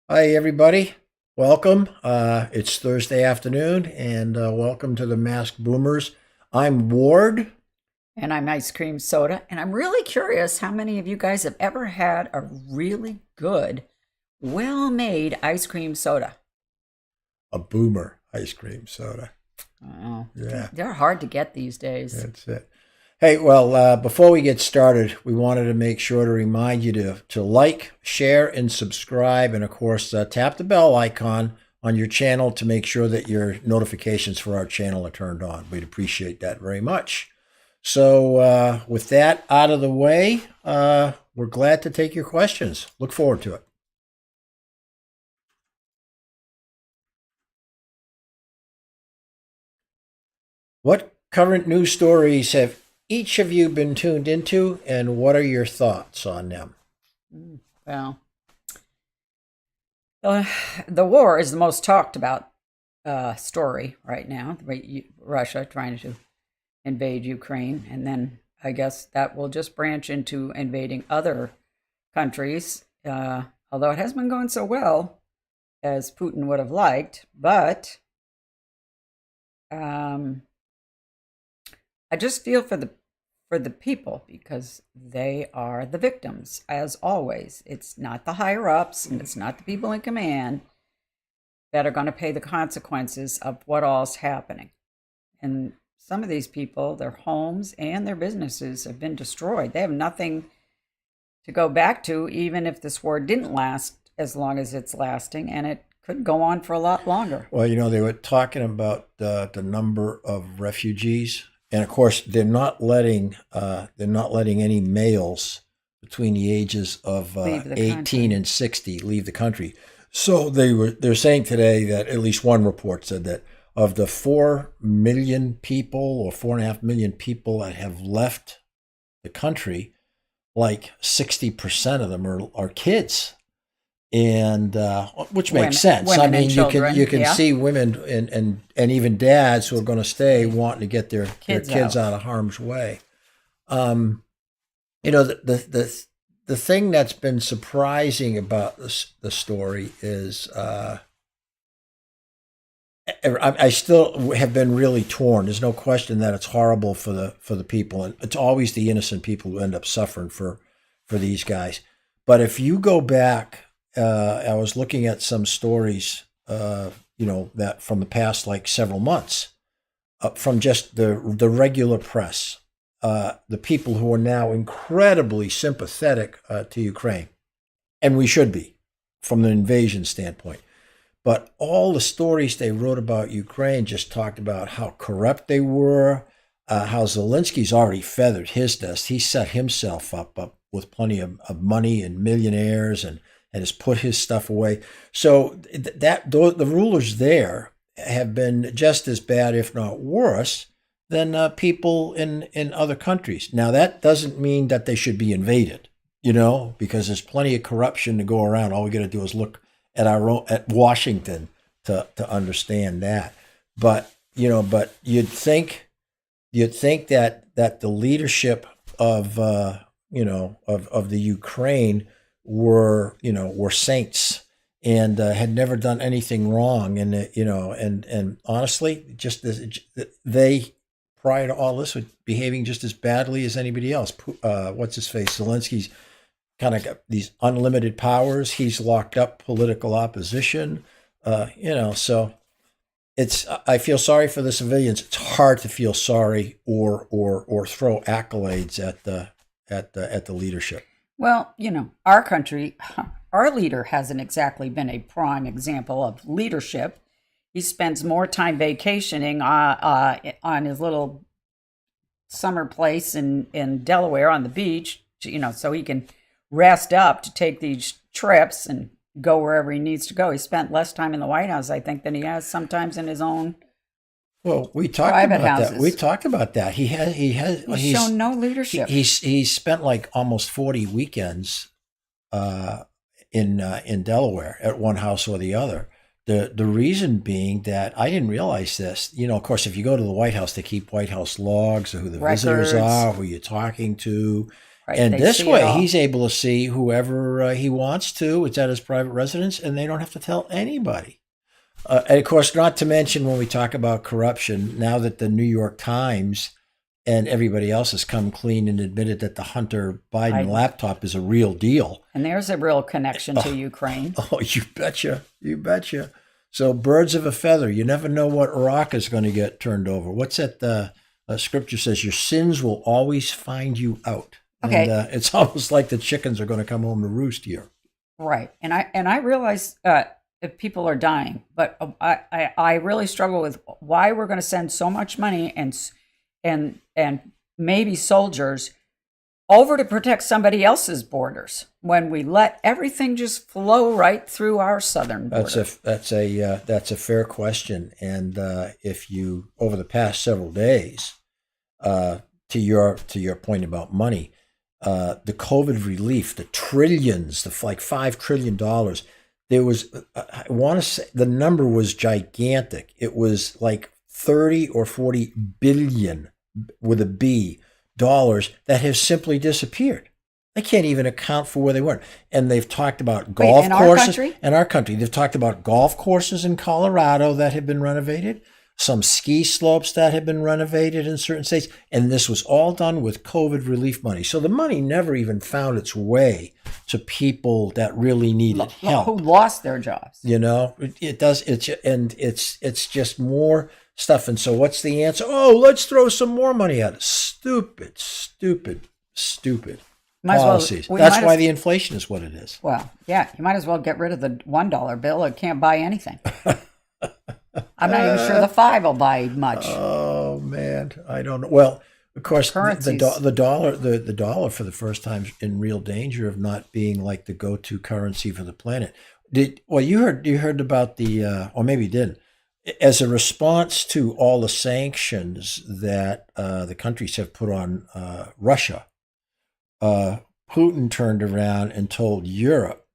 Hi, everybody. Welcome. It's Thursday afternoon, and welcome to the Masked Boomers. I'm Ward. And I'm ice cream soda. And I'm really curious how many of you guys have ever had a really good, well made ice cream soda. A boomer ice cream soda. Oh, Yeah, they're hard to get these days. that's it. Hey, well, before we get started, we wanted to make sure to remind you to like, share, and subscribe. And of course, tap the bell icon on your channel to make sure that your notifications for our channel are turned on. We'd appreciate that very much. So, with that out of the way, we're glad to take your questions. Look forward to it. What current news stories have each of you been tuned into, and what are your thoughts on them? Well, uh, the war is the most talked about story right now. Russia trying to invade Ukraine. And then I guess that will just branch into invading other countries, although it hasn't been going so well as Putin would have liked. But um, I just feel for the people because they are the victims, as always. It's not the higher ups and it's not the people in command that are going to pay the consequences of what all's happening. And some of these people, their homes and their businesses have been destroyed. They have nothing to go back to, even if this war didn't last as long as it's lasting, and it could go on for a lot longer. Well, they were talking about the number of refugees, and of course, they're not letting any males between the ages of Leave the 18 country. and 60 leave the country. So they're saying today that at least one report said that of the 4 million people or 4.5 million people that have left the country, like 60% of them are kids, and which makes sense. I Women and mean, you can children, you can yeah, see women and even dads who are going to stay wanting to get their kids kids out. out of harm's way. Um, the thing that's been surprising about the story is I still have been really torn. There's no question that it's horrible for the people, and it's always the innocent people who end up suffering for these guys. But if you go back, I was looking at some stories, that from the past like several months, from just the regular press, the people who are now incredibly sympathetic to Ukraine, and we should be, from the invasion standpoint. But all the stories they wrote about Ukraine just talked about how corrupt they were, how Zelensky's already feathered his nest. He set himself up with plenty of money and millionaires, and has put his stuff away. So the rulers there have been just as bad, if not worse, than people in other countries. Now that doesn't mean that they should be invaded, because there's plenty of corruption to go around. All we got to do is look at Washington to understand that. But you'd think that the leadership of of the Ukraine were saints, and had never done anything wrong, and honestly, just they, prior to all this, were behaving just as badly as anybody else. What's his face? Zelensky's kind of got these unlimited powers. He's locked up political opposition. So I feel sorry for the civilians. It's hard to feel sorry or throw accolades at the leadership. Well, our country, our leader hasn't exactly been a prime example of leadership. He spends more time vacationing on his little summer place in Delaware on the beach, so he can rest up to take these trips and go wherever he needs to go. He spent less time in the White House, I think, than he has sometimes in his own Well, we talked private about that. We houses. talked about that. He's shown no he, leadership. he's spent like almost 40 weekends uh, in Delaware at one house or the other. The reason being that I didn't realize this. Of course, if you go to the White House, they keep White House logs of who the visitors Records. are, who you're talking to, Right. And They this see it way, all. he's able to see whoever he wants to. It's at his private residence, and they don't have to tell anybody. And of course, not to mention when we talk about corruption, now that the New York Times and everybody else has come clean and admitted that the Hunter Biden laptop is a real deal. And there's a real connection to Ukraine. Oh, you betcha. You betcha. So birds of a feather. You never know what rock is going to get turned over. What's that? Scripture says your sins will always find you out. Okay. And it's almost like the chickens are going to come home to roost here. Right. And I realize if people are dying, but I really struggle with why we're going to send so much money and maybe soldiers over to protect somebody else's borders when we let everything just flow right through our southern border. That's a fair question. And if you over the past several days, to your point about money, the COVID relief, the trillions, like $5 trillion. There was, I want to say, the number was gigantic. It was like 30 or 40 billion with a B dollars that have simply disappeared. They can't even account for where they were. And they've talked about golf courses in our country. They've talked about golf courses in Colorado that have been renovated, some ski slopes that have been renovated in certain states. And this was all done with COVID relief money. So the money never even found its way to people that really needed help. Who lost their jobs. You know, it does. It's just more stuff. And so what's the answer? Oh, let's throw some more money at it. Stupid policies. That's why the inflation is what it is. Well, yeah, you might as well get rid of the $1 bill. It can't buy anything. I'm not even sure the 5 will buy much. Oh man, I don't know. Well, of course, the dollar for the first time in real danger of not being like the go-to currency for the planet. You heard about the or maybe you didn't. As a response to all the sanctions that the countries have put on Russia, Putin turned around and told Europe,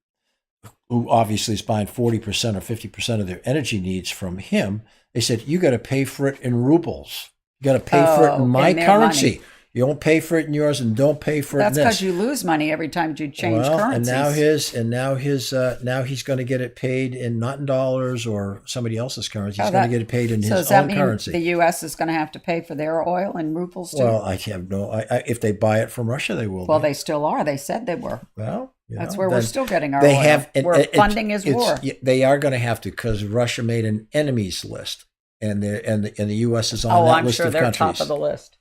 who obviously is buying 40% or 50% of their energy needs from him, they said, you got to pay for it in rubles. You got to pay for it in my currency. Money. You don't pay for it in yours, and don't pay for it in this. That's because you lose money every time you change currencies. And now he's going to get it paid in not in dollars or somebody else's currency. He's going to get it paid in his own currency. So does that mean the U.S. is going to have to pay for their oil in rubles too? Well, I have no. If they buy it from Russia, they will. Well, they still are. They said they were. Well, that's where we're still getting our oil. We're funding his war. They are going to have to because Russia made an enemies list, and the U.S. is on that list of countries. Oh, I'm sure they're top of the list.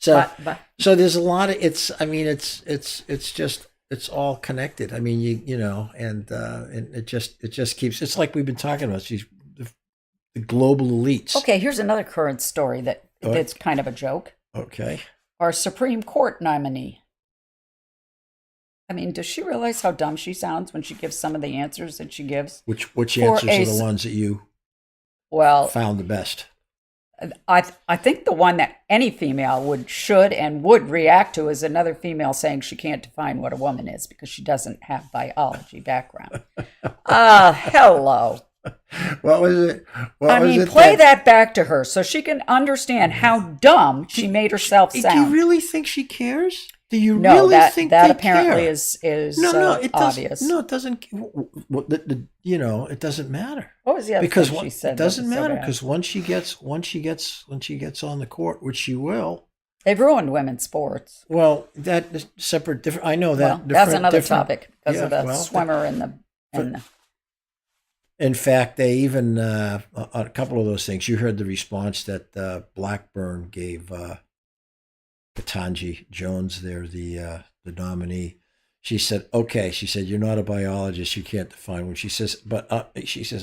So there's a lot of it's all connected. I mean, and it just keeps. It's like we've been talking about the global elites. Okay, here's another current story that's kind of a joke. Okay, our Supreme Court nominee. I mean, does she realize how dumb she sounds when she gives some of the answers that she gives? Which answers are the ones that you found the best? I think the one that any female should react to is another female saying she can't define what a woman is because she doesn't have biology background. Hello. What was it? Play that back to her so she can understand how dumb she made herself sound. Do you really think she cares? Do you really think that they apparently care? is it obvious? No, it doesn't. It doesn't matter. What was the other thing she said? It doesn't matter because once she gets on the court, which she will, they've ruined women's sports. Well, that is separate. Different. I know that. Well, that's another topic because of the swimmer and the. In fact, they even on a couple of those things. You heard the response that Blackburn gave. Ketanji Jones there, the nominee. She said, okay, you're not a biologist, you can't define one. She says,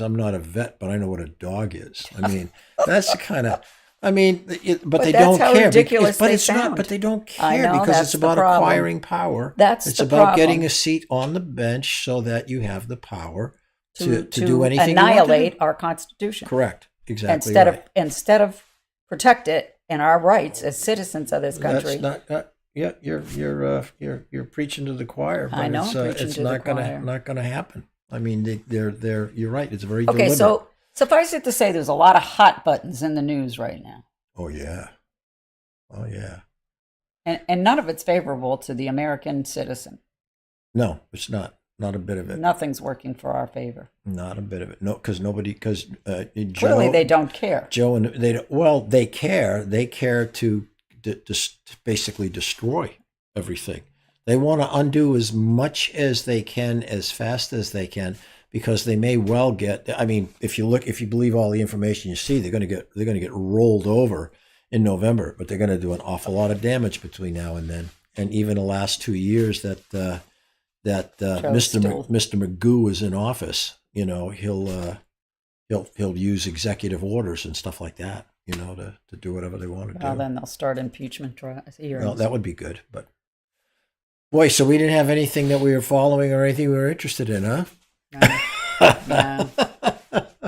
I'm not a vet, but I know what a dog is. I mean, that's the kind of, but they don't care. Ridiculous but it's not, but they don't care because it's about acquiring power. It's about getting a seat on the bench so that you have the power to do anything. Annihilate our Constitution. Correct. Exactly. Instead of protect it and our rights as citizens of this country. That's not. Yeah, you're preaching to the choir, but I know, it's not gonna happen. I mean, they're you're right. It's very deliberate. Okay, so suffice it to say, there's a lot of hot buttons in the news right now. Oh yeah. And none of it's favorable to the American citizen. No, it's not. Not a bit of it. Nothing's working for our favor. Not a bit of it. No, because Clearly, they don't care. Joe and they don't, well, they care. They care to basically destroy everything. They want to undo as much as they can, as fast as they can, because they may well get. I mean, if you believe all the information you see, they're going to get rolled over in November, but they're going to do an awful lot of damage between now and then, and even the last 2 years that Mr. Magoo is in office. You know, he'll use executive orders and stuff like that. You know, to do whatever they want to do. Well, then they'll start impeachment hearings. Well, that would be good, but boy, so we didn't have anything that we were following or anything we were interested in, huh? No.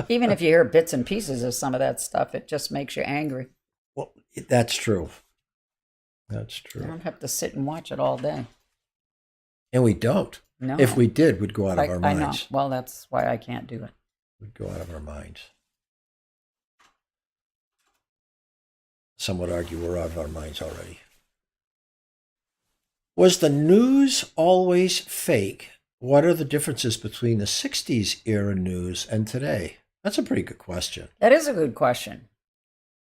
Even if you hear bits and pieces of some of that stuff, it just makes you angry. Well, that's true. That's true. You don't have to sit and watch it all day. And we don't. No. If we did, we'd go out of our minds. I know. Well, that's why I can't do it. We'd go out of our minds. Some would argue we're out of our minds already. Was the news always fake? What are the differences between the 60s era news and today? That's a pretty good question. That is a good question.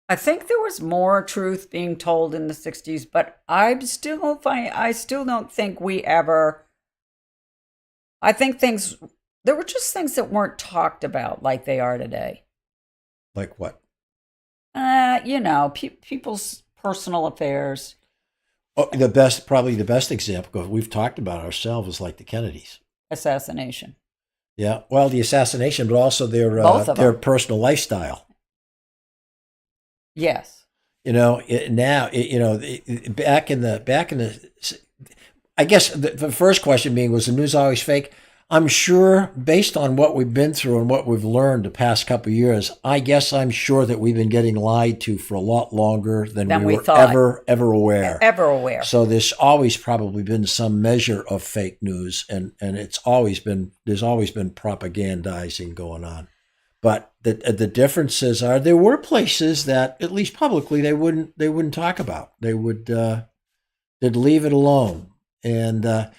I think there was more truth being told in the 60s, but I still don't think we ever. I think there were just things that weren't talked about like they are today. Like what? People's personal affairs. Oh, probably the best example we've talked about ourselves is like the Kennedys. Assassination. Yeah, well, the assassination, but also their personal lifestyle. Yes. Back in the, I guess the first question being, was the news always fake? I'm sure, based on what we've been through and what we've learned the past couple of years, I'm sure that we've been getting lied to for a lot longer than we were ever aware. Ever aware. So there's always probably been some measure of fake news, and there's always been propagandizing going on. But the differences are there were places that, at least publicly, they wouldn't talk about. They'd leave it alone, and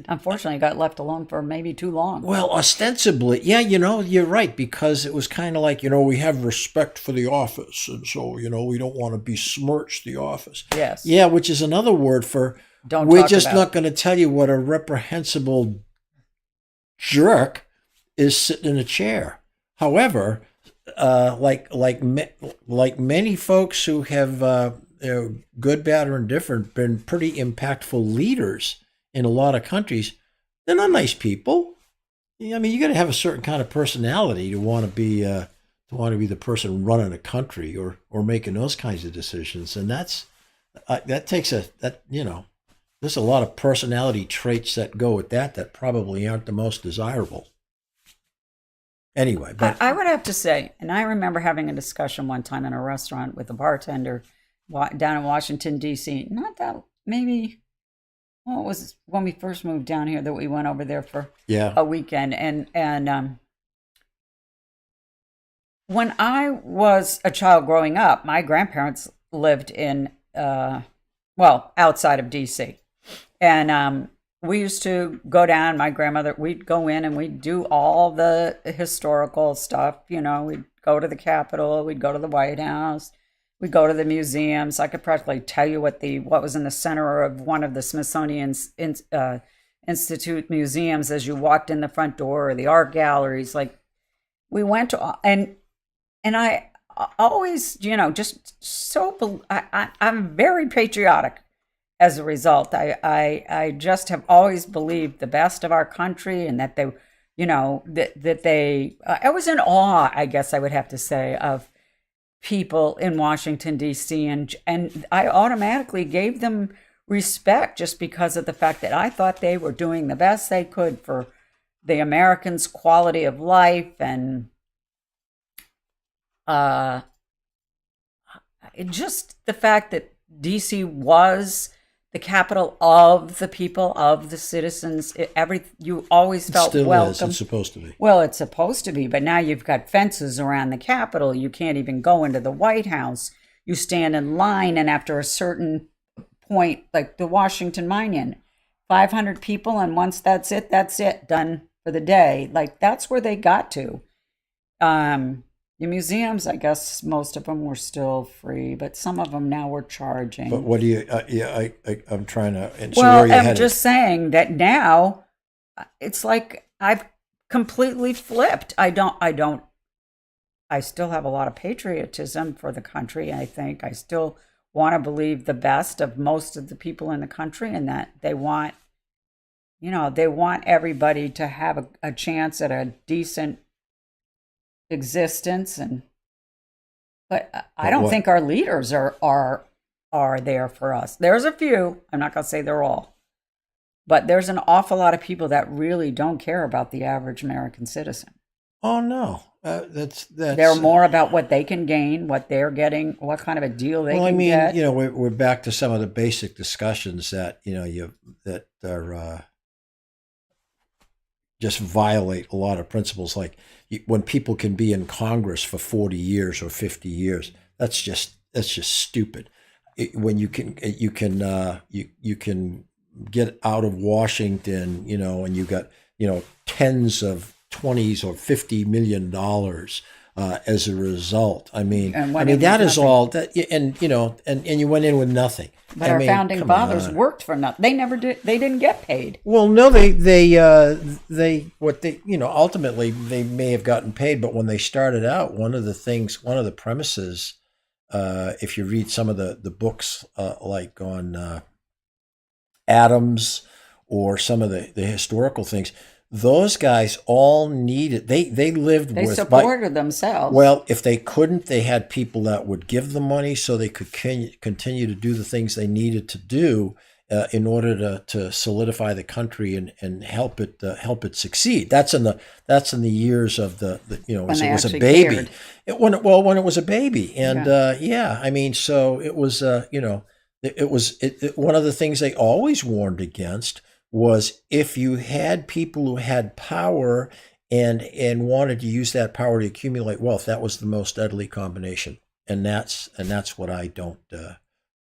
unfortunately, got left alone for maybe too long. Well, ostensibly, yeah, you're right, because it was kind of like, we have respect for the office, and so, we don't want to besmirch the office. Yes. Yeah, which is another word for we're just not going to tell you what a reprehensible jerk is sitting in a chair. However, like many folks who have, good, bad, or indifferent, been pretty impactful leaders in a lot of countries, they're not nice people. I mean, you got to have a certain kind of personality to want to be the person running a country or making those kinds of decisions, and there's a lot of personality traits that go with that probably aren't the most desirable. Anyway, but I would have to say, and I remember having a discussion one time in a restaurant with a bartender down in Washington, D.C. Not that, maybe, well, it was when we first moved down here that we went over there for a weekend. And when I was a child growing up, my grandparents lived in, outside of D.C. And we used to go down, we'd go in and we'd do all the historical stuff. We'd go to the Capitol, we'd go to the White House, we'd go to the museums. I could practically tell you what was in the center of one of the Smithsonian Institute museums as you walked in the front door, or the art galleries. Like, we went to, and I always, just so, I'm very patriotic. As a result, I just have always believed the best of our country, and that they, I was in awe, I guess I would have to say, of people in Washington, D.C., and I automatically gave them respect just because of the fact that I thought they were doing the best they could for the Americans' quality of life, and just the fact that D.C. was the capital of the people, of the citizens. You always felt still welcome. It's supposed to be. Well, it's supposed to be, but now you've got fences around the Capitol. You can't even go into the White House. You stand in line, and after a certain point, like the Washington Monument, 500 people, and once that's it, done for the day. Like that's where they got to. The museums, I guess most of them were still free, but some of them now were charging. But what do you? I'm trying to. And so Well, where are you I'm headed? just saying that now it's like I've completely flipped. I still have a lot of patriotism for the country. I think I still want to believe the best of most of the people in the country, and that they want, they want everybody to have a chance at a decent existence. But I But don't what? think our leaders are there for us. There's a few. I'm not going to say they're all, but there's an awful lot of people that really don't care about the average American citizen. Oh no, that's They're more about what they can gain, what they're getting, what kind of a deal they Well, I can mean, get. we're back to some of the basic discussions that that are just violate a lot of principles. Like when people can be in Congress for 40 years or 50 years, that's just stupid. When you can you can get out of Washington, and you got tens of 20s or $50 million as a result. I mean, And went in that with is nothing. all that, and you went in with nothing. But I our mean, founding come fathers on. worked for nothing. They never did. They didn't get paid. Well, no, they what they ultimately they may have gotten paid, but when they started out, one of the premises, if you read some of the books like on Adams or some of the historical things, those guys all needed they lived They with supported themselves. well, if they couldn't, they had people that would give them money so they could continue to do the things they needed to do in order to solidify the country and help it succeed. That's in the years of the When as they it was a actually baby. cared. When it was a baby, and I mean, so it was one of the things they always warned against was if you had people who had power and wanted to use that power to accumulate wealth, that was the most deadly combination. And that's what I don't.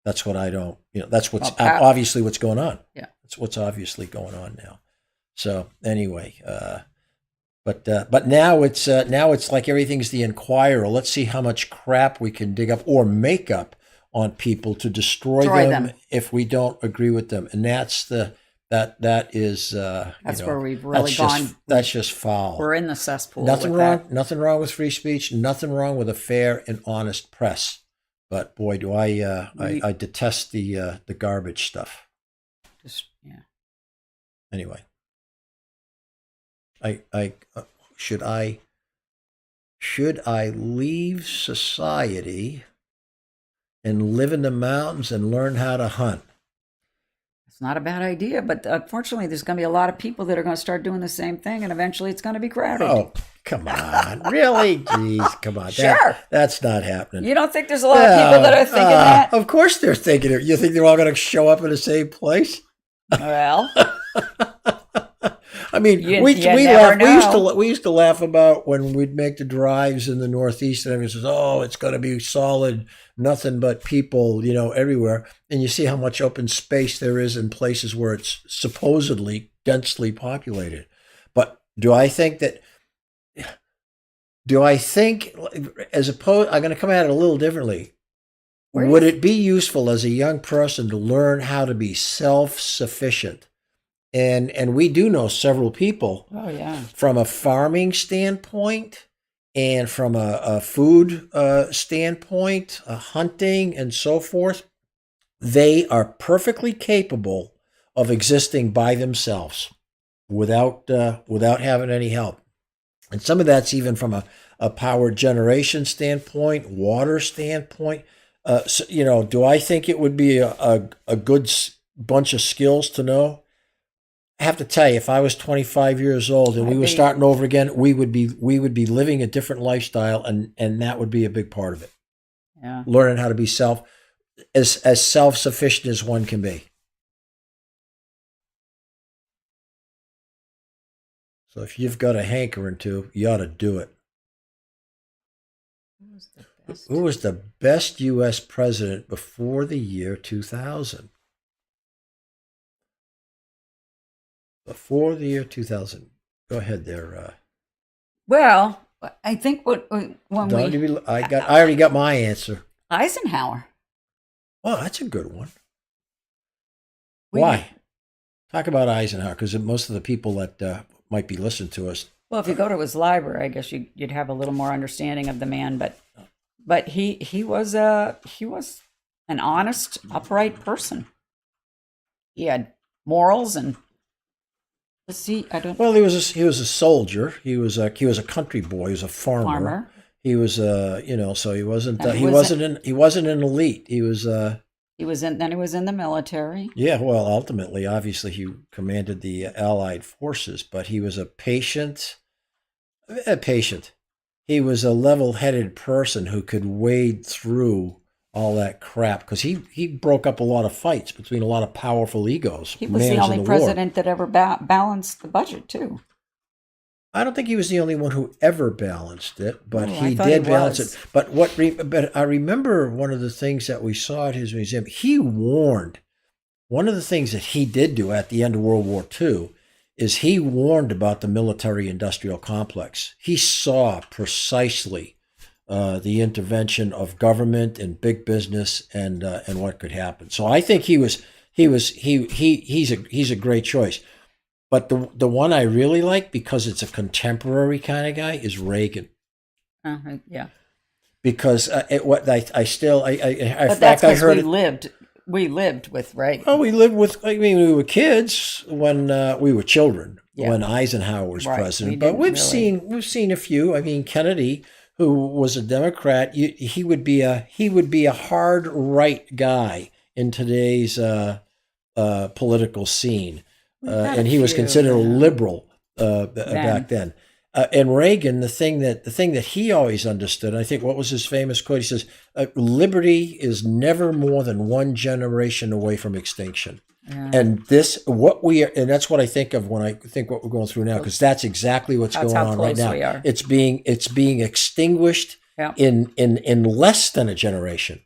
That's what I don't. That's what's obviously what's going on. Yeah, that's what's obviously going on now. So anyway, but now it's like everything's the Inquirer. Let's see how much crap we can dig up or make up on people to destroy them if we don't agree with them, and that's the. That is that's where we've really gone. That's just foul. We're in the cesspool. Nothing with wrong. that. Nothing wrong with free speech. Nothing wrong with a fair and honest press. But boy, do I detest the garbage stuff. Yeah. Anyway, should I leave society and live in the mountains and learn how to hunt? It's not a bad idea, but unfortunately, there's going to be a lot of people that are going to start doing the same thing, and eventually it's going to be crowded. Oh, come on. Really? Jeez, come on. Sure. That's not happening. You don't think there's a lot of people that are thinking that? Of course they're thinking it. You think they're all going to show up in the same place? Well, I mean, you we never laugh. We used to laugh about when we'd make the drives in the Northeast, and everyone says, "Oh, it's going to be solid, nothing but people, everywhere." And you see how much open space there is in places where it's supposedly densely populated. But do I think, as opposed, I'm going to come at it a little differently. Would it be useful as a young person to learn how to be self-sufficient? And we do know several people from a farming standpoint and from a food standpoint, hunting and so forth. They are perfectly capable of existing by themselves without having any help. And some of that's even from a power generation standpoint, water standpoint. Do I think it would be a good bunch of skills to know? I have to tell you, if I was 25 years old and we were starting over again, we would be living a different lifestyle, and that would be a big part of it. Yeah. Learning how to be as self-sufficient as one can be. So if you've got a hankering to, you ought to do it. Who was the best U.S. president before the year 2000? before the year 2000. Go ahead there. Well, I think when Don't we you be, I already got my answer. Eisenhower. Oh, that's a good one. We Why? Talk about Eisenhower, because most of the people that might be listening to us. Well, if you go to his library, I guess you'd have a little more understanding of the man. But he was an honest, upright person. He had morals and see. I don't Well, he was a soldier. He was a country boy. He was a farmer. He was so he wasn't And he wasn't an elite. He was he was in the military. yeah. Well, ultimately, obviously, he commanded the Allied forces, but he was a patient. He was a level-headed person who could wade through all that crap because he broke up a lot of fights between a lot of powerful egos. He was the only president that ever balanced the budget too. I don't think he was the only one who ever balanced it, but he thought did he balance was. it. But I remember one of the things that we saw at his museum. He warned. One of the things that he did do at the end of World War II is he warned about the military-industrial complex. He saw precisely the intervention of government and big business and what could happen. So I think he's a great choice. But the one I really like, because it's a contemporary kind of guy, is Reagan. Yeah. Because but that's because we lived with Reagan. Oh, we lived with. I mean, we were kids when we were children when Eisenhower was president. But we've seen a few. I mean, Kennedy, who was a Democrat, he would be a hard right guy in today's political scene. And he was considered a liberal back then. And Reagan, the thing that he always understood, I think, what was his famous quote? He says, "Liberty is never more than one generation away from extinction." Yeah. And that's what I think of when I think what we're going through now, because that's exactly what's going on right now. It's being extinguished in less than a generation,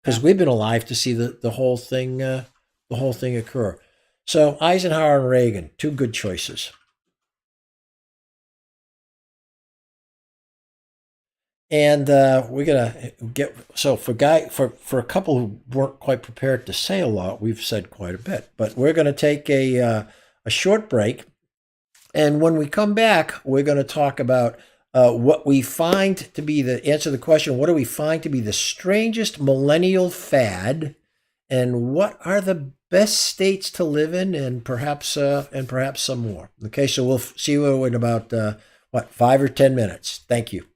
because we've been alive to see the whole thing occur. So Eisenhower and Reagan, two good choices. And we're gonna get for a couple who weren't quite prepared to say a lot. We've said quite a bit, but we're gonna take a short break, and when we come back, we're gonna talk about what we find to be answer the question: what do we find to be the strangest millennial fad, and what are the best states to live in, and perhaps some more. Okay, so we'll see you in about 5 or 10 minutes. Thank you.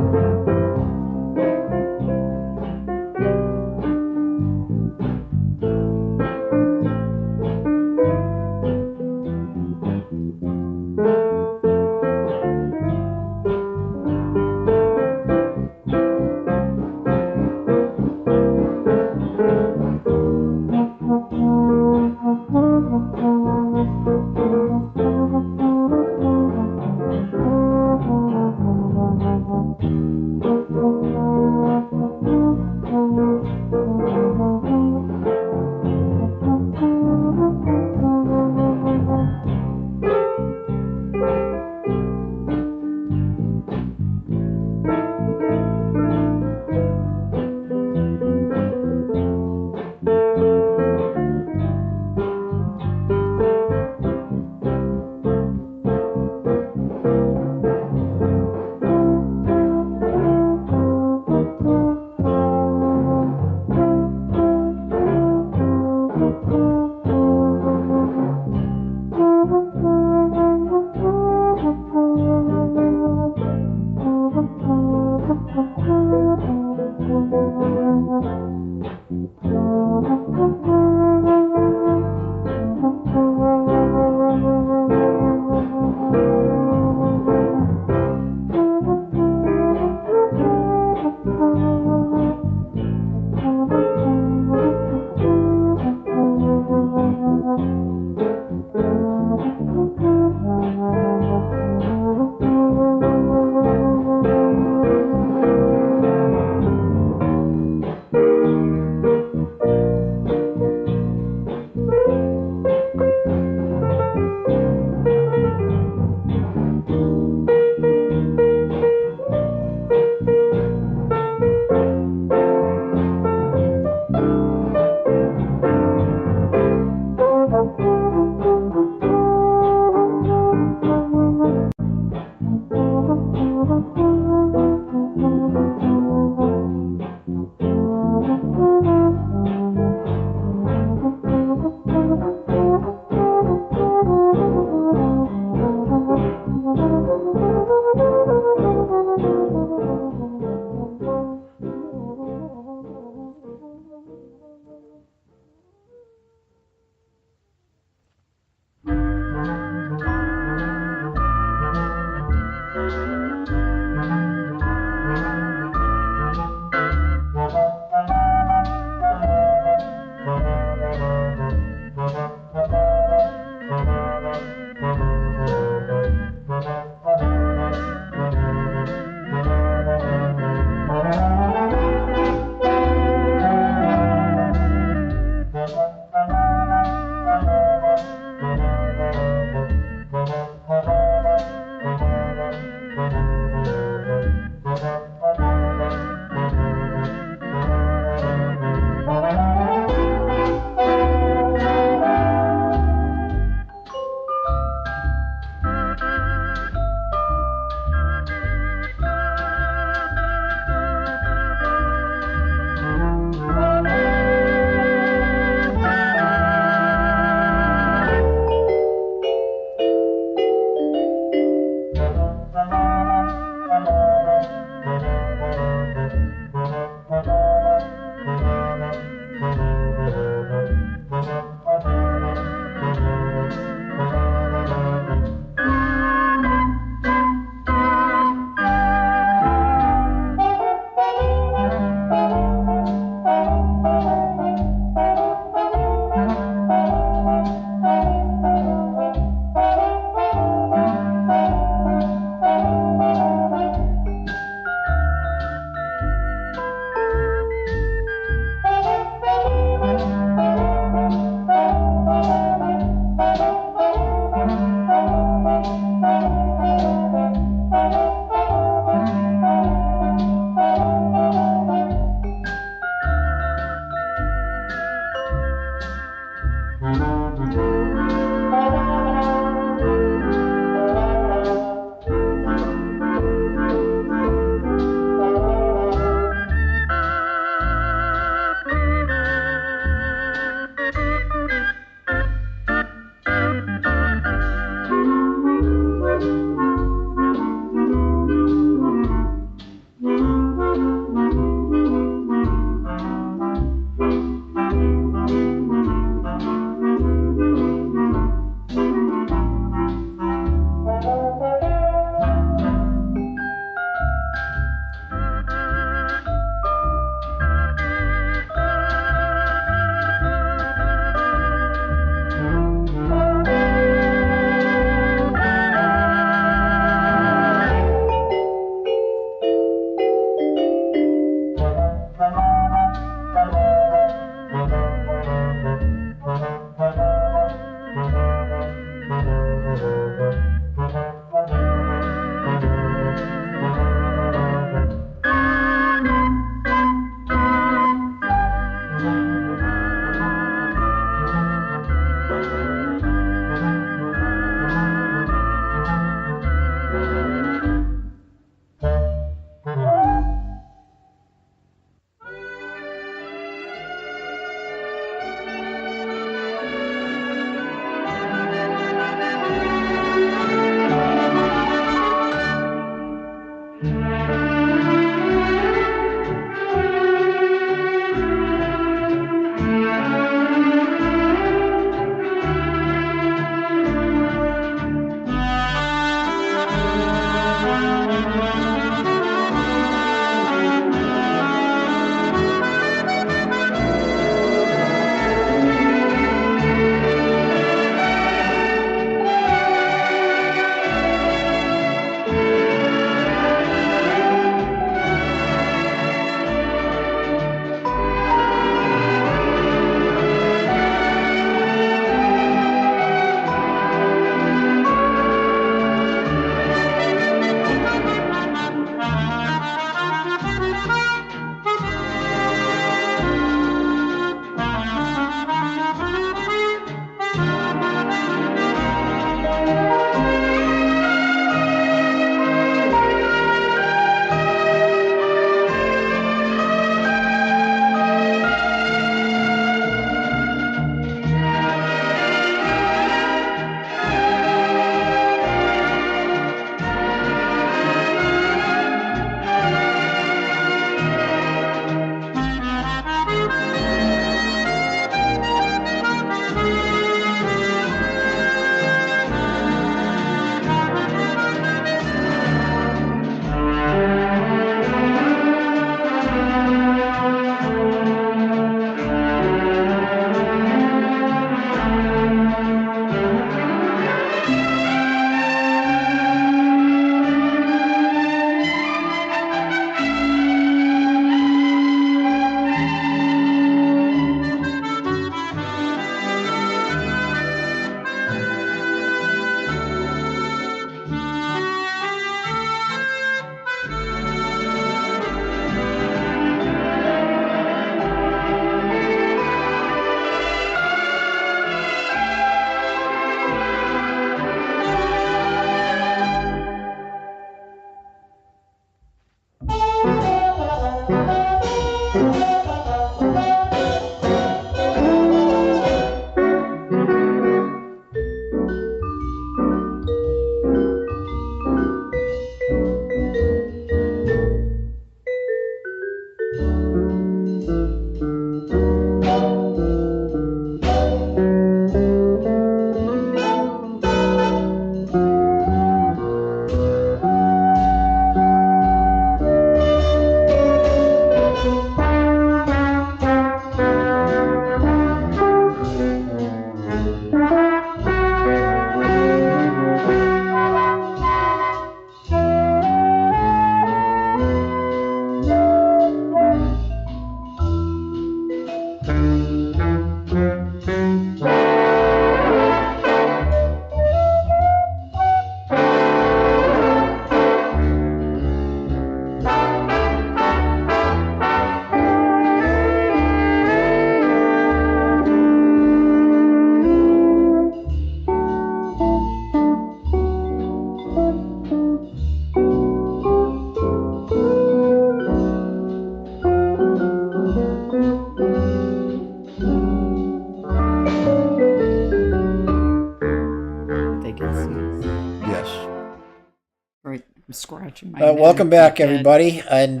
I'm scratching my neck. Welcome back, Head. everybody. And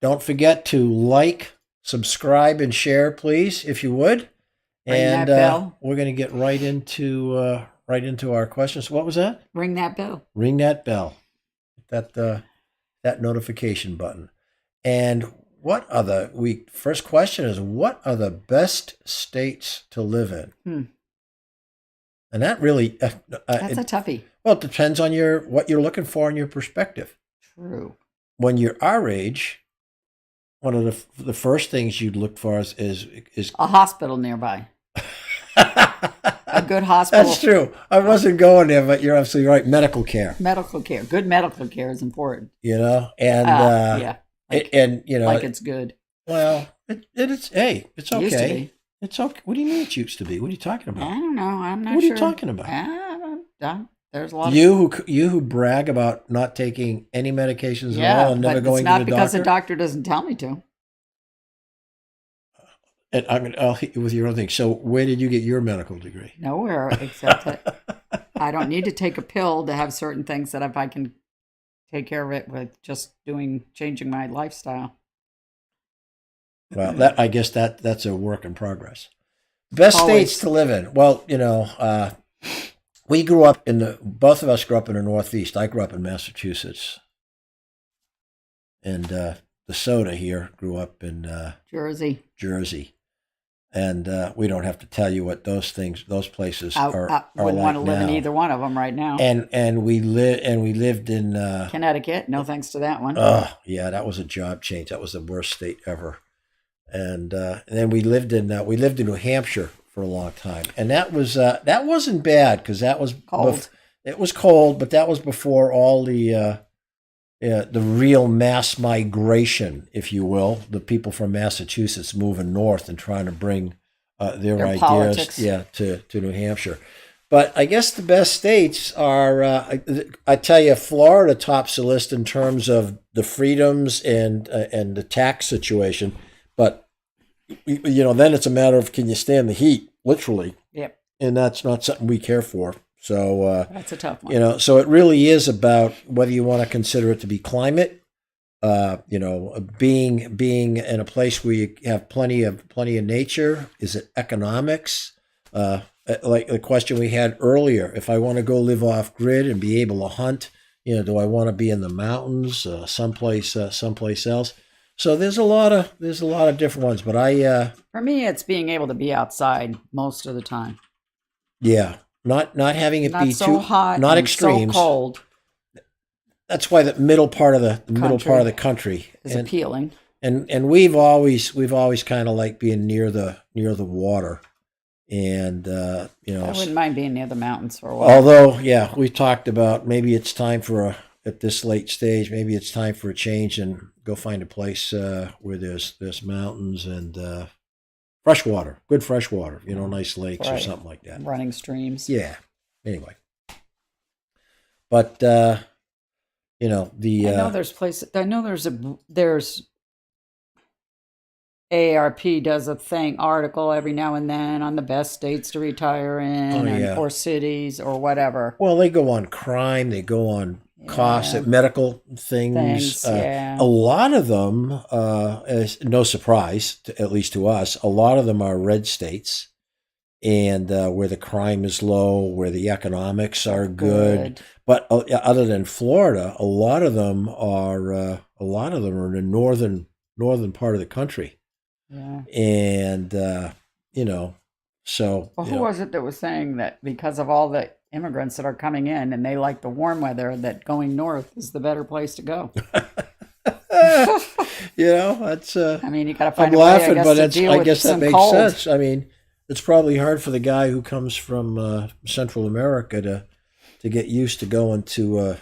don't forget to like, subscribe, and share, please, if you would. Ring And that bell. we're going to get right into our questions. What was that? Ring that bell. Ring that bell. That notification button. And first question is, what are the best states to live in? And that really That's a toughie. well, it depends on what you're looking for in your perspective. True. When you're our age, one of the first things you'd look for is A hospital nearby. A good hospital. That's true. I wasn't going there, but you're absolutely right. Medical care. Medical care. Good medical care is important. And Yeah. and Like it's good. well, it's it's It used to okay. be. It's okay. What do you mean it used to be? What are you talking I about? don't know. I'm not What are sure. you talking about? There's a lot of You who brag about not taking any medications at all and never but going it's not to the because doctor. the doctor doesn't tell me to. And I'll hit you with your own thing. So where did you get your medical degree? Nowhere except that I don't need to take a pill to have certain things that if I can take care of it with just changing my lifestyle. Well, I guess that's a work in progress. Best Always. states to live in. Well, we grew up both of us grew up in the Northeast. I grew up in Massachusetts. And DeSoto here grew up in Jersey. And we don't have to tell you what those places I are wouldn't like want to live in now. either one of them right now. And we lived in Connecticut, no thanks to that one. oh yeah, that was a job change. That was the worst state ever. And then we lived in New Hampshire for a long time, and that wasn't bad because that was Cold. it was cold, but that was before all the real mass migration, if you will, the people from Massachusetts moving north and trying to bring their ideas, politics. to New Hampshire. But I guess the best states are, I tell you, Florida tops the list in terms of the freedoms and the tax situation. But then it's a matter of, can you stand the heat, literally? Yep, And that's not something we care for. So that's a tough one. so it really is about whether you want to consider it to be climate, being in a place where you have plenty of nature. Is it economics? Like the question we had earlier, if I want to go live off grid and be able to hunt, do I want to be in the mountains, someplace else? So there's a lot of different ones, but For me, it's being able to be outside most of the time. Not having it Not be so too hot, not and extremes. so cold That's why the middle part of the country is appealing. and we've always kind of like being near the water, and I wouldn't mind being near the mountains for a while. although we talked about maybe it's time at this late stage, maybe it's time for a change and go find a place where there's mountains and good fresh water, nice lakes or Right. something like that. Running streams. Yeah. Anyway, but the I know there's places. I know there's AARP does a article every now and then on the best states to retire in, or cities or whatever. well, they go on crime, they go on costs, medical things. A lot of them, is no surprise, at least to us, a lot of them are red states, and where the crime is low, where the economics are good. But other than Florida, a lot of them are in the northern part of the country. Yeah. And so. Well, who was it that was saying that because of all the immigrants that are coming in and they like the warm weather, that going north is the better place to go? That's. I mean, you got to find I'm a way, laughing, I guess, but to deal I with guess that some makes cold. sense. I mean, it's probably hard for the guy who comes from Central America to get used to going to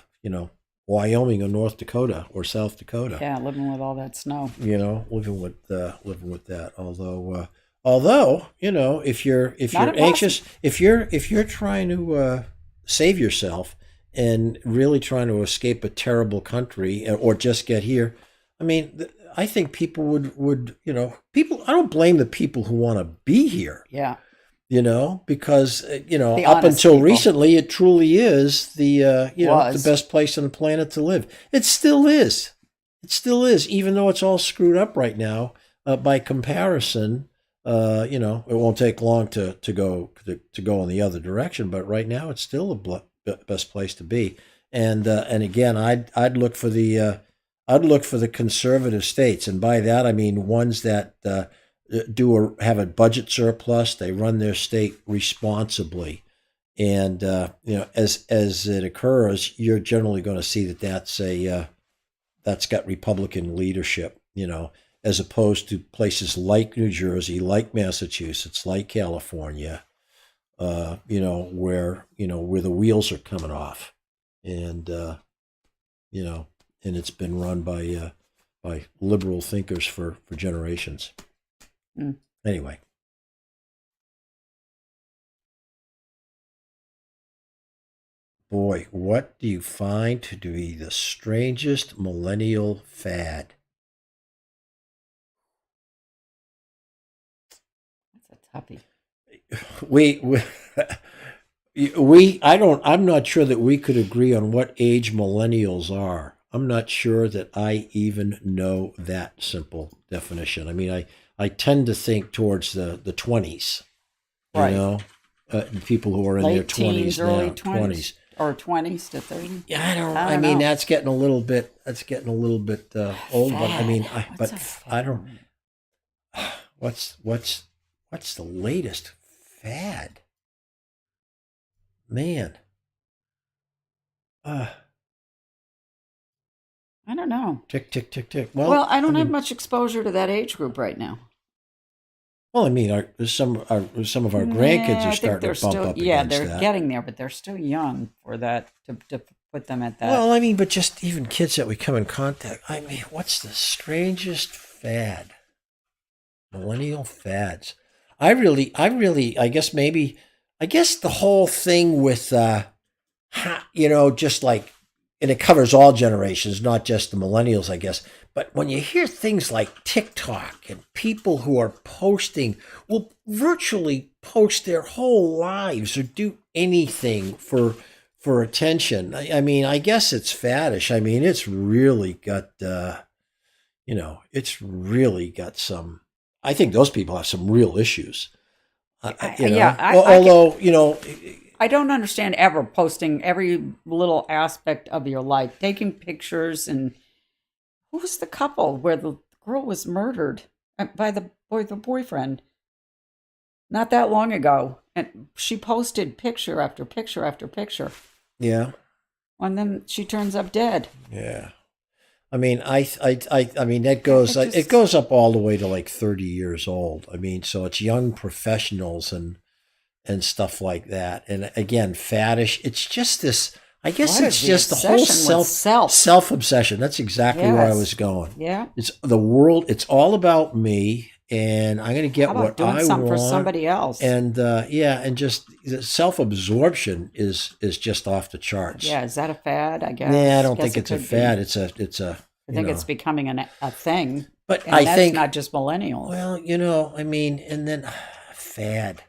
Wyoming or North Dakota or South Dakota. Yeah, living with all that snow. Living with that. Although if you're anxious, if you're trying to save yourself and really trying to escape a terrible country or just get here, I mean, I think people would people. I don't blame the people who want to be here. Yeah. because The up honest until people. recently, it truly is the Was. the best place on the planet to live. It still is. It still is, even though it's all screwed up right now. By comparison, it won't take long to go in the other direction. But right now, it's still the best place to be. And again, I'd look for the conservative states, and by that I mean ones that have a budget surplus. They run their state responsibly, and as it occurs, you're generally going to see that's got Republican leadership. As opposed to places like New Jersey, like Massachusetts, like California, where the wheels are coming off, and and it's been run by liberal thinkers for generations. Mm. Anyway. Boy, what do you find to be the strangest millennial fad? That's a toughie. I'm not sure that we could agree on what age millennials are. I'm not sure that I even know that simple definition. I mean, I tend to think towards the 20s, Right. People who are in their Late 20s teens, now, early 20s. Or 20s to 30. Yeah, I I don't mean, know. that's getting a little bit. Old. But I mean, What's a fad? I don't. What's the latest fad? Man. Uh, I don't know. Tick tick tick tick. Well, I don't have mean, much exposure to that age group right now. well, I mean, some of our grandkids Yeah, are I think starting they're to bump still, up yeah, against they're that. getting there, but they're still young for that to put them at that. Well, I mean, but just even kids that we come in contact. I mean, what's the strangest fad? Millennial fads. I guess the whole thing with, just like, and it covers all generations, not just the millennials, I guess. But when you hear things like TikTok and people who are will virtually post their whole lives or do anything for attention. I mean, I guess it's faddish. I mean, it's really got some. I think those people have some real issues. Yeah, Although I don't understand ever posting every little aspect of your life, taking pictures. And who was the couple where the girl was murdered by the boyfriend not that long ago, and she posted picture after picture after picture, yeah, and then she turns up dead. yeah. I mean, I mean that goes it goes up all the way to like 30 years old. I mean, so it's young professionals and stuff like that. And again, faddish. It's just this. I guess What it's is the just the whole obsession with self? self obsession. That's exactly where I Yes. was going. Yeah. It's the world. It's all about me, and I'm going to get How about what doing I something want. for somebody else? And and just self absorption is just off the charts. Yeah, is that a fad? I guess. Nah, I don't Guess think it it's a could be. fad. It's a. I think it's becoming a thing. But And I that's think, not just millennials. well, I mean, and then fad.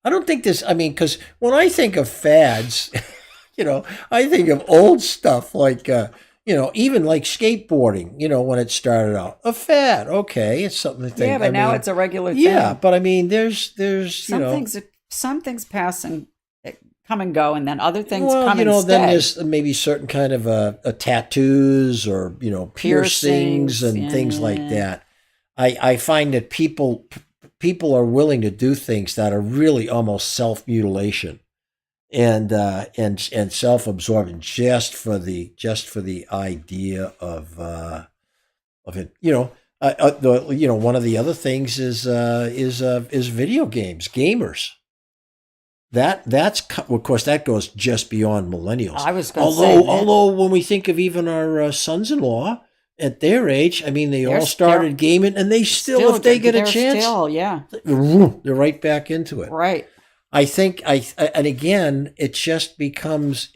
I don't think this. I mean, because when I think of fads, I think of old stuff like, even like skateboarding. When it started out, a fad. Okay, it's something to think. Yeah, but I now mean, it's a regular thing. yeah, but I mean, there's Some things pass and come and go, and then other things well, come and then stay. there's maybe certain kind of tattoos or piercings and things like yeah. that. I find that people are willing to do things that are really almost self mutilation and self absorbing just for the idea of it. One of the other things is video games, gamers. Of course that goes just beyond millennials. I was going to say that. Although when we think of even our sons-in-law at their age, I mean they all started gaming and they still if they get a chance, yeah, they're right back into it. right. I think and again it just becomes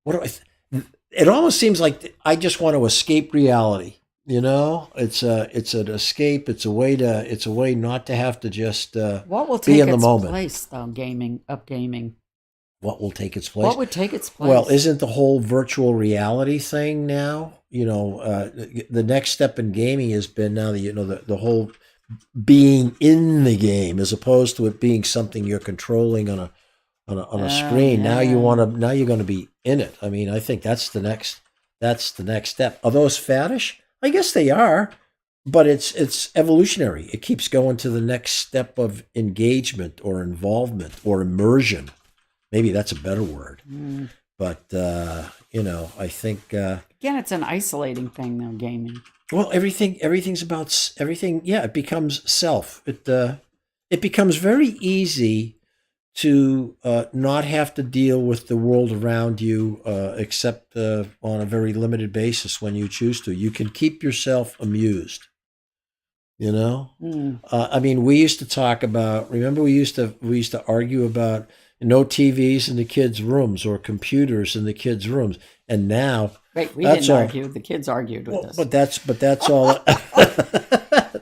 it almost seems like I just want to escape reality. You know, it's an escape. It's a way not to have to just What will be take in the its moment. place, though? Gaming. What will take its place? What would take its Well, place? isn't the whole virtual reality thing now? The next step in gaming has been now that the whole being in the game as opposed to it being something you're controlling on a Oh screen. yeah. Now you're going to be in it. I mean, I think that's the next step. Are those faddish? I guess they are, but it's evolutionary. It keeps going to the next step of engagement or involvement or immersion. Maybe that's a better word. Mm. But I think Again, it's an isolating thing, though. Gaming. well, everything's about everything. Yeah, it becomes self. It becomes very easy to not have to deal with the world around you, except on a very limited basis when you choose to. You can keep yourself amused. You know, Mm. I mean, we used to talk about. Remember, we used to argue about no TVs in the kids' rooms or computers in the kids' rooms, and now Wait, we that's didn't all. argue. The kids argued with Well, us. but that's all.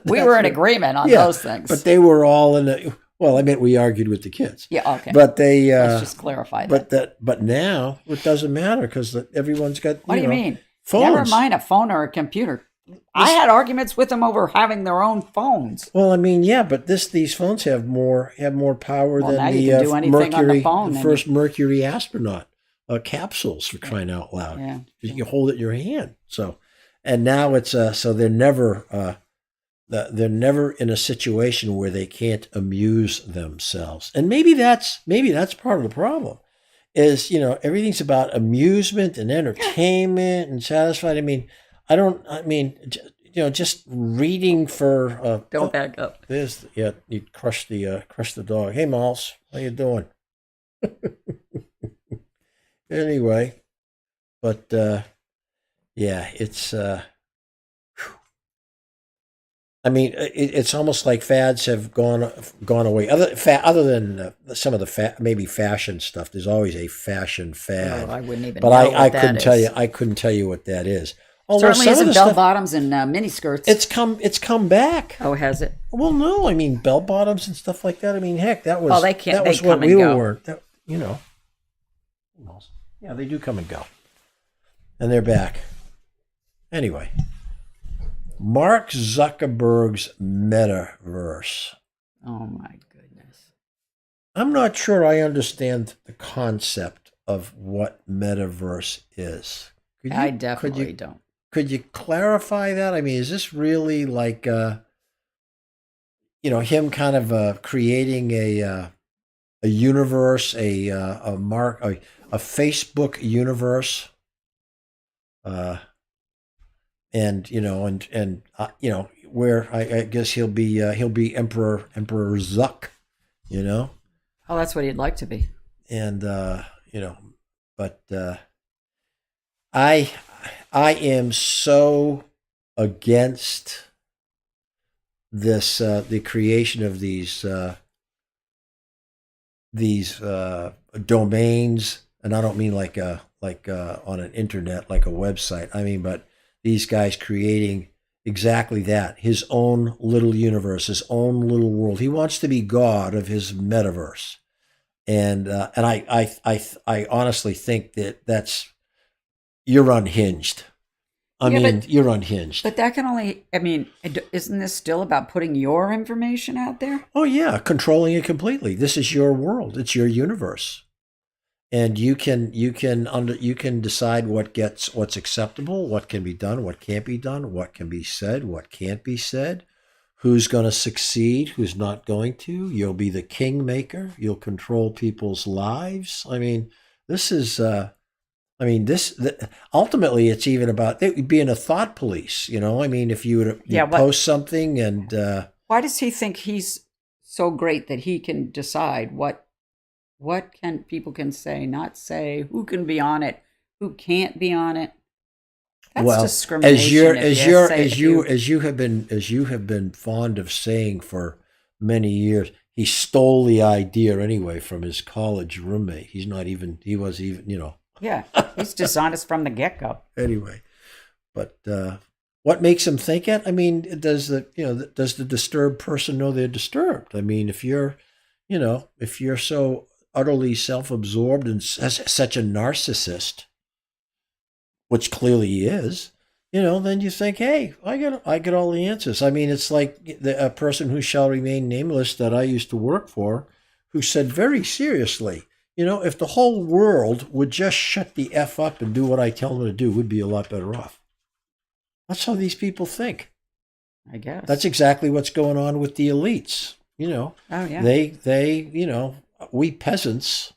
We That's were in what- agreement on yeah, those things. but they were all in the. Well, I meant we argued with the kids, Yeah, okay. but they. Let's just clarify that. But now it doesn't matter because everyone's got What do you know, mean? phones. Never mind a phone or a computer. I had arguments with them over having their own phones. Well, I mean, yeah, but these phones have more power Well, than now you the can do anything on the Mercury, phone, the then first Mercury astronaut capsules for crying out loud. Yeah. You hold it in your hand. So, and now it's so they're never in a situation where they can't amuse themselves, and maybe that's part of the problem. Is everything's about amusement and entertainment and satisfied. I mean, I don't. I mean, just reading for. Don't back up. There's yeah. You crush the dog. Hey, Miles, how you doing? Anyway, but yeah, it's. I mean, it's almost like fads have gone away. Other than some of the maybe fashion stuff. There's always a fashion fad, Oh, I wouldn't even but know I what that couldn't tell is. you. I couldn't tell you what that is. Although Certainly some of isn't the bell stuff, bottoms and miniskirts. it's come back. Oh, has it? Well, no, I mean bell bottoms and stuff like that. I mean, heck, that was Oh, they can't- that they was what come we and go. were. Who knows? Yeah, they do come and go, and they're back. Anyway, Mark Zuckerberg's metaverse. Oh my goodness. I'm not sure I understand the concept of what metaverse is. I definitely don't. Could you clarify that? I mean, is this really like him kind of creating a universe, a Facebook universe, and where I guess he'll be Emperor Zuck, Oh, that's what he'd like to be. and but I am so against this the creation of these domains, and I don't mean like on an internet like a website. I mean, but these guys creating exactly that, his own little universe, his own little world. He wants to be God of his metaverse, and I honestly think that's you're unhinged. You're unhinged. But that can only, I mean, isn't this still about putting your information out there? Oh yeah, controlling it completely. This is your world. It's your universe, and you can decide what's acceptable, what can be done, what can't be done, what can be said, what can't be said, who's going to succeed, who's not going to. You'll be the kingmaker. You'll control people's lives. I mean, this is. Ultimately, it's even about being a thought police. I mean, if you would post something and why does he think he's so great that he can decide what can people can say, not say, who can be on it, who can't be on it? That's discrimination. As you have been fond of saying for many years, he stole the idea anyway from his college roommate. He was even. Yeah, he's dishonest from the get-go. Anyway, but What makes them think it? I mean, does the disturbed person know they're disturbed? I mean, if you're so utterly self-absorbed and such a narcissist, which clearly he is, then you think, hey, I get all the answers. I mean, it's like a person who shall remain nameless that I used to work for, who said very seriously, if the whole world would just shut the F up and do what I tell them to do, we'd be a lot better off. That's how these people think. I guess. That's exactly what's going on with the elites. Oh, yeah. They we peasants,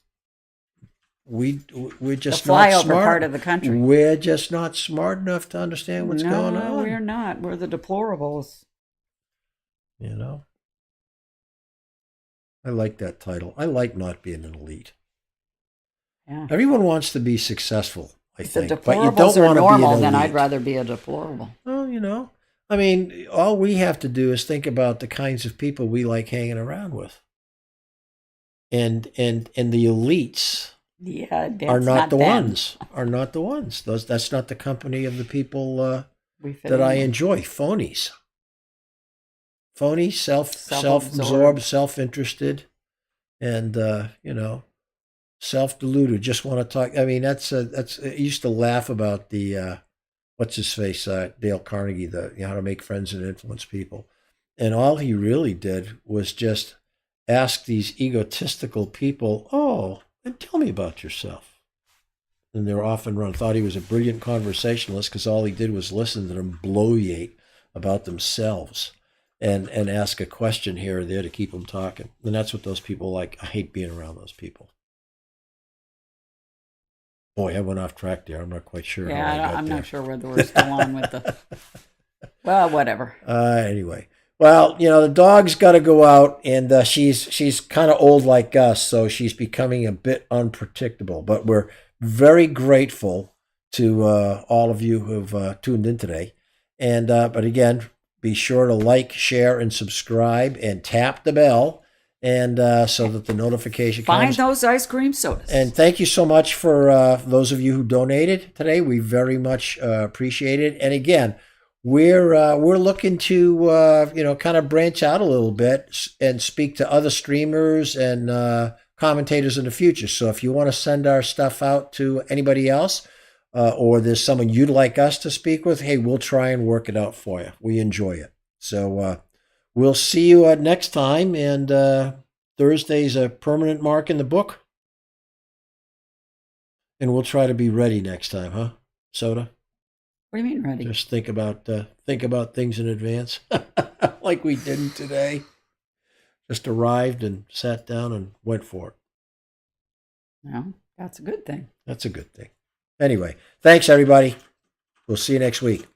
we're The just not flyover smart. part of the country. We're just not smart enough to understand what's going on. No, we're not. We're the deplorables. I like that title. I like not being an elite. Yeah. Everyone wants to be successful, I If the think, but you deplorables don't are want to be normal, an then I'd elite. rather be a deplorable. Well, I mean, all we have to do is think about the kinds of people we like hanging around with. And the elites Yeah, that's are not the them. ones. Are not the ones. That's not the company of the people We fit that I in. enjoy. Phonies. Phony, Self-absorbed. self-absorbed, self-interested, and self-deluded. Just want to talk. I mean, that's. I used to laugh about the what's his face, Dale Carnegie, the how to make friends and influence people, and all he really did was just ask these egotistical people, "Oh, and tell me about yourself." And they were often thought he was a brilliant conversationalist because all he did was listen to them bloviate about themselves and ask a question here or there to keep them talking. And that's what those people like. I hate being around those people. Boy, I went off track there. I'm not quite sure how I Yeah, got I'm there. not sure whether we're still on with the. Well, whatever. Anyway, well, the dog's got to go out, and she's kind of old like us, so she's becoming a bit unpredictable. But we're very grateful to all of you who've tuned in today. And but again, be sure to like, share, and subscribe, and tap the bell, and so that the notification Find comes. those ice cream sodas. And thank you so much for those of you who donated today. We very much appreciate it. And again, we're looking to kind of branch out a little bit and speak to other streamers and commentators in the future. So if you want to send our stuff out to anybody else, or there's someone you'd like us to speak with, hey, we'll try and work it out for you. We enjoy it. So we'll see you next time. And Thursday's a permanent mark in the book. And we'll try to be ready next time, huh, Soda? What do you mean ready? Just think about things in advance, like we didn't today. Just arrived and sat down and went for it. No, that's a good thing. That's a good thing. Anyway, thanks everybody. We'll see you next week.